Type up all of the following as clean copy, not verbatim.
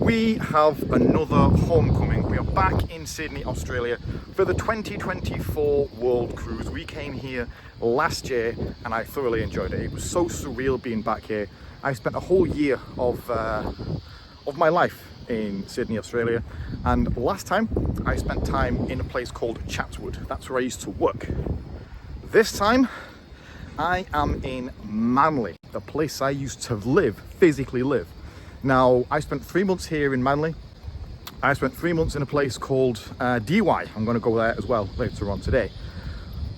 We have another homecoming. We are back in Sydney, Australia for the 2024 World Cruise. We came here last year and I thoroughly enjoyed it. It was so surreal being back here. I spent a whole year of my life in Sydney, Australia, and last time I spent time in a place called Chatswood. That's where I used to work. This time I am in Manly, the place I used to live, physically live. Now, I spent 3 months here in Manly. I spent 3 months in a place called Dee Why. I'm going to go there as well later on today.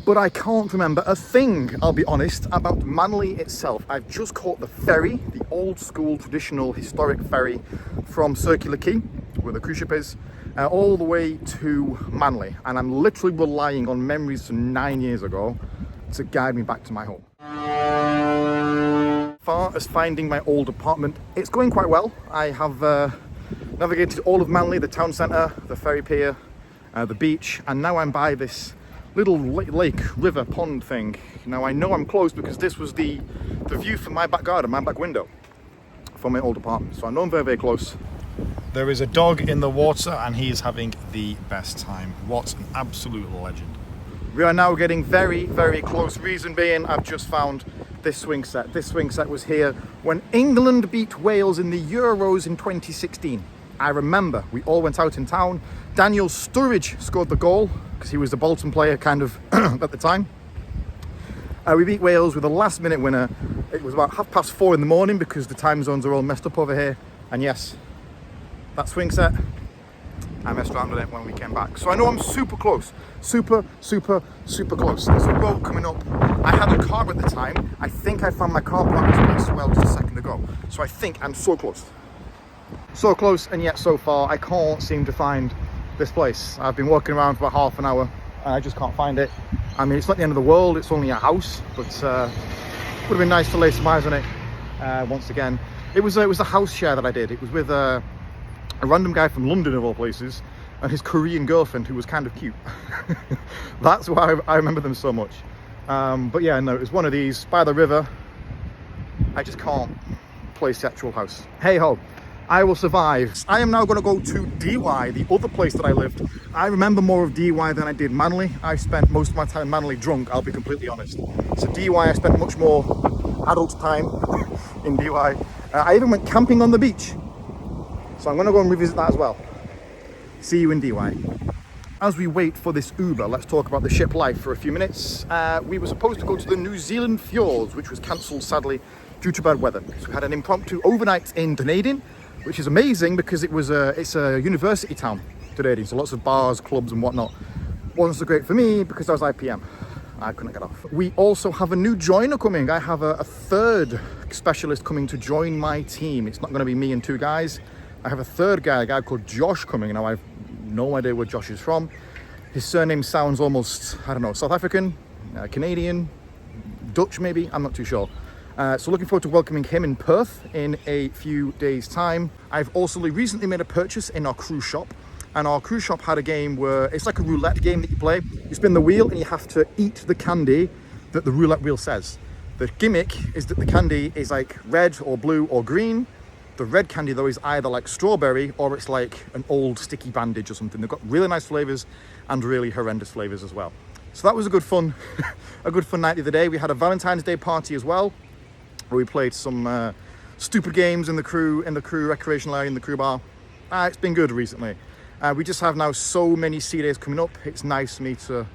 But I can't remember a thing, I'll be honest, about Manly itself. I've just caught the ferry, the old school, traditional, historic ferry from Circular Quay, where the cruise ship is, all the way to Manly. And I'm literally relying on memories from 9 years ago to guide me back to my home. As far as finding my old apartment, it's going quite well. I have navigated all of Manly, the town centre, the ferry pier, the beach, and now I'm by this little lake, river, pond thing. Now I know I'm close because this was the view from my back garden, my back window from my old apartment. So I know I'm very, very close. There is a dog in the water and he is having the best time. What an absolute legend. We are now getting very, very close. Reason being, I've just found this swing set. This swing set was here when England beat Wales in the Euros in 2016. I remember we all went out in town. Daniel Sturridge scored the goal because he was the Bolton player kind of at the time. We beat Wales with a last minute winner. It was about 4:30 in the morning because the time zones are all messed up over here. And yes, that swing set, I messed around with it when we came back. So I know I'm super close. Super, super, super close. There's a road coming up. I had a car at the time. I think I found my car parked as well just a second ago. So I think I'm so close. So close, and yet so far I can't seem to find this place. I've been walking around for about half an hour and I just can't find it. I mean, it's not the end of the world, it's only a house, but would have been nice to lay some eyes on it once again. It was a house share that I did. It was with a random guy from London, of all places, and his Korean girlfriend who was kind of cute. That's why I remember them so much. But yeah, no, it was one of these by the river. I just can't place the actual house. Hey ho, I will survive. I am now going to go to Dee Why, the other place that I lived. I remember more of Dee Why than I did Manly. I spent most of my time in Manly drunk, I'll be completely honest. So Dee Why, I spent much more adult time in Dee Why. I even went camping on the beach. So I'm going to go and revisit that as well. See you in Dee Why. As we wait for this Uber, let's talk about the ship life for a few minutes. We were supposed to go to the New Zealand fjords, which was cancelled sadly due to bad weather. So we had an impromptu overnight in Dunedin, which is amazing because it's a university town, Dunedin, so lots of bars, clubs and whatnot. Wasn't so great for me because I was IPM. I couldn't get off. We also have a new joiner coming. I have a third specialist coming to join my team. It's not going to be me and two guys. I have a third guy, a guy called Josh coming. Now I've no idea where Josh is from. His surname sounds almost, I don't know, South African, Canadian, Dutch maybe, I'm not too sure. So looking forward to welcoming him in Perth in a few days' time. I've also recently made a purchase in our cruise shop, and our cruise shop had a game where it's like a roulette game that you play. You spin the wheel and you have to eat the candy that the roulette wheel says. The gimmick is that the candy is like red or blue or green. The red candy though is either like strawberry or it's like an old sticky bandage or something. They've got really nice flavors and really horrendous flavors as well. So that was a good fun night the other day. We had a Valentine's Day party as well, where we played some stupid games in the crew recreational area, in the crew bar. It's been good recently. We just have now so many sea days coming up. It's nice for me to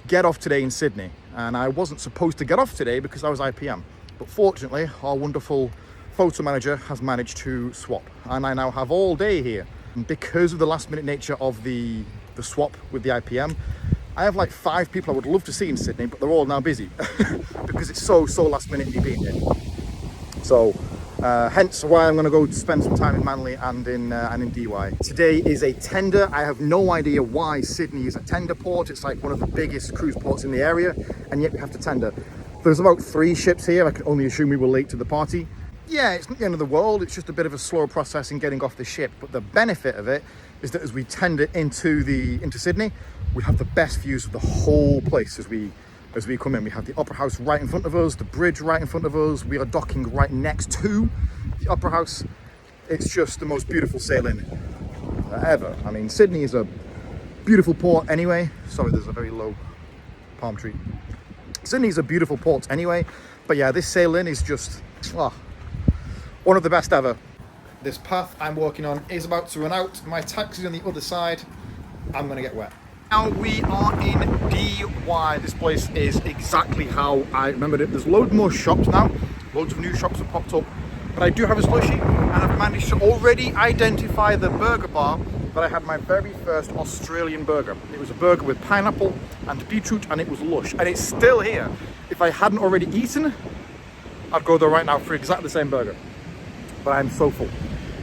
get off today in Sydney. And I wasn't supposed to get off today because I was IPM. But fortunately, our wonderful photo manager has managed to swap. And I now have all day here. And because of the last minute nature of the swap with the IPM, I have like 5 people I would love to see in Sydney, but they're all now busy because it's so last minute me being here. So hence why I'm going to go spend some time in Manly and in Dee Why. Today is a tender. I have no idea why Sydney is a tender port. It's like one of the biggest cruise ports in the area, and yet we have to tender. There's about 3 ships here. I can only assume we were late to the party. Yeah, it's not the end of the world. It's just a bit of a slower process in getting off the ship. But the benefit of it is that as we tender into Sydney, we have the best views of the whole place as we come in. We have the Opera House right in front of us, the bridge right in front of us. We are docking right next to the Opera House. it's just the most beautiful sailing ever. I mean, Sydney is a beautiful port anyway. Sorry, there's a very low palm tree. Sydney's a beautiful port anyway, but yeah, this sailing is just one of the best ever. This path I'm working on is about to run out. My taxi's on the other side. I'm gonna get wet. Now we are in DY. This place is exactly how I remembered it. There's loads more shops now. Loads of new shops have popped up. But I do have a slushie, and I've managed to already identify the burger bar that I had my very first Australian burger. It was a burger with pineapple and beetroot, and it was lush. And it's still here. If I hadn't already eaten, I'd go there right now for exactly the same burger. But I'm so full.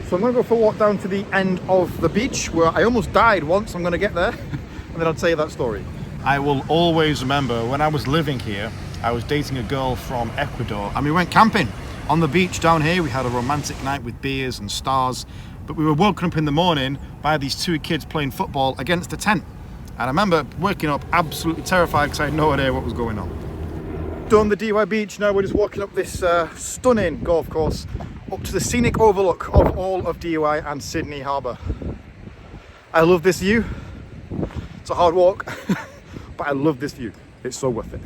So I'm gonna go for a walk down to the end of the beach where I almost died once. I'm gonna get there, and then I'll tell you that story. I will always remember when I was living here, I was dating a girl from Ecuador, and we went camping on the beach down here. We had a romantic night with beers and stars, but we were woken up in the morning by these two kids playing football against a tent. And I remember waking up absolutely terrified because I had no idea what was going on. Done the DY beach, now we're just walking up this stunning golf course up to the scenic overlook of all of DY and Sydney Harbour. I love this view. It's a hard walk, but I love this view. It's so worth it.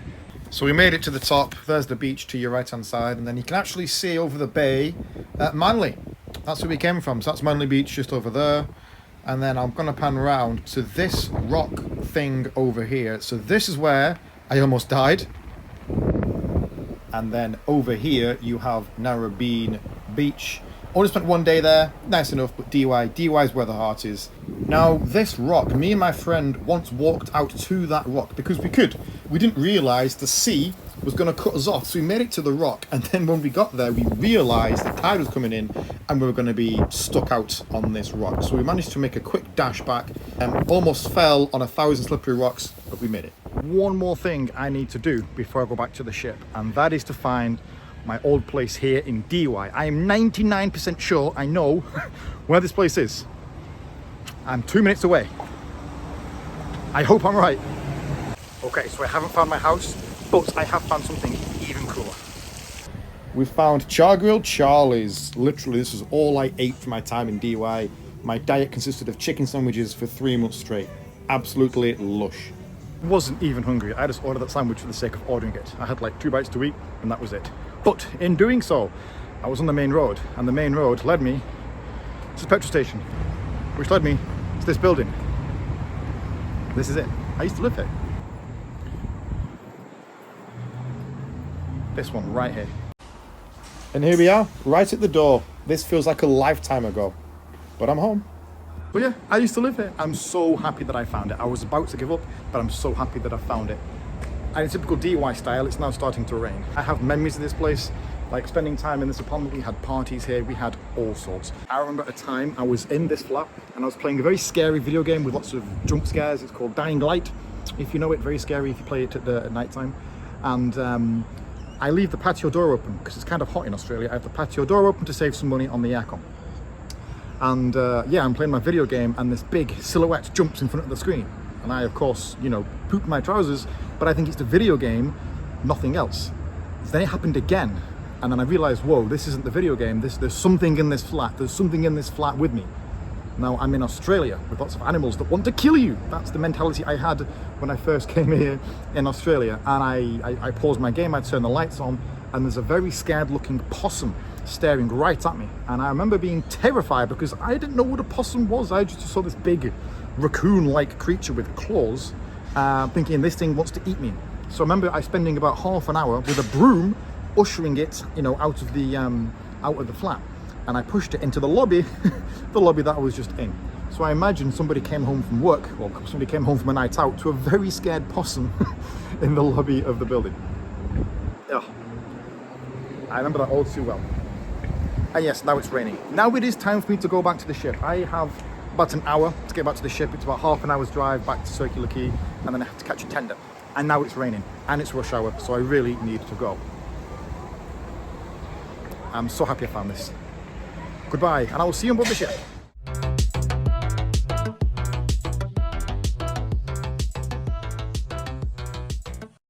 So we made it to the top. There's the beach to your right hand side, and then you can actually see over the bay at Manly. That's where we came from. So that's Manly Beach just over there. And then I'm gonna pan around to this rock thing over here. So this is where I almost died. And then over here you have Narrabeen Beach. Only spent one day there, nice enough, but DY is where the heart is. Now this rock, me and my friend once walked out to that rock because we could. We didn't realise the sea was going to cut us off, so we made it to the rock, and then when we got there we realised the tide was coming in and we were going to be stuck out on this rock. So we managed to make a quick dash back and almost fell on 1,000 slippery rocks, but we made it. One more thing I need to do before I go back to the ship, and that is to find my old place here in DY. I am 99% sure I know where this place is. I'm 2 minutes away. I hope I'm right. Okay, so I haven't found my house, but I have found something even cooler. We found Char Grilled Charlie's. Literally, this is all I ate for my time in DY. My diet consisted of chicken sandwiches for 3 months straight. Absolutely lush. Wasn't even hungry. I just ordered that sandwich for the sake of ordering it. I had like 2 bites to eat, and that was it. But in doing so, I was on the main road, and the main road led me to the petrol station, which led me to this building. This is it. I used to live here. This one right here. And here we are, right at the door. This feels like a lifetime ago, but I'm home. But yeah, I used to live here. I'm so happy that I found it. I was about to give up, but I'm so happy that I found it. And in typical DY style, it's now starting to rain. I have memories of this place, like spending time in this apartment. We had parties here, we had all sorts. I remember at a time I was in this flat and I was playing a very scary video game with lots of jump scares. It's called Dying Light. If you know it, very scary if you play it at night time. And I leave the patio door open because it's kind of hot in Australia. I have the patio door open to save some money on the aircon. And yeah, I'm playing my video game and this big silhouette jumps in front of the screen. And I, of course, you know, poop my trousers, but I think it's the video game, nothing else. Then it happened again. And then I realized, whoa, this isn't the video game. There's something in this flat. There's something in this flat with me. Now I'm in Australia with lots of animals that want to kill you. That's the mentality I had when I first came here in Australia. And I paused my game, I turned the lights on, and there's a very scared looking possum staring right at me. And I remember being terrified because I didn't know what a possum was. I just saw this big raccoon-like creature with claws, thinking this thing wants to eat me. So I remember I spending about half an hour with a broom ushering it, you know, out of the flat. And I pushed it into the lobby, the lobby that I was just in. So I imagine somebody came home from work, or somebody came home from a night out to a very scared possum in the lobby of the building. Ugh. I remember that all too well. And yes, now it's raining. Now it is time for me to go back to the ship. I have about an hour to get back to the ship. It's about half an hour's drive back to Circular Quay, and then I have to catch a tender. And now it's raining, and it's rush hour, so I really need to go. I'm so happy I found this. Goodbye, and I will see you on board the ship.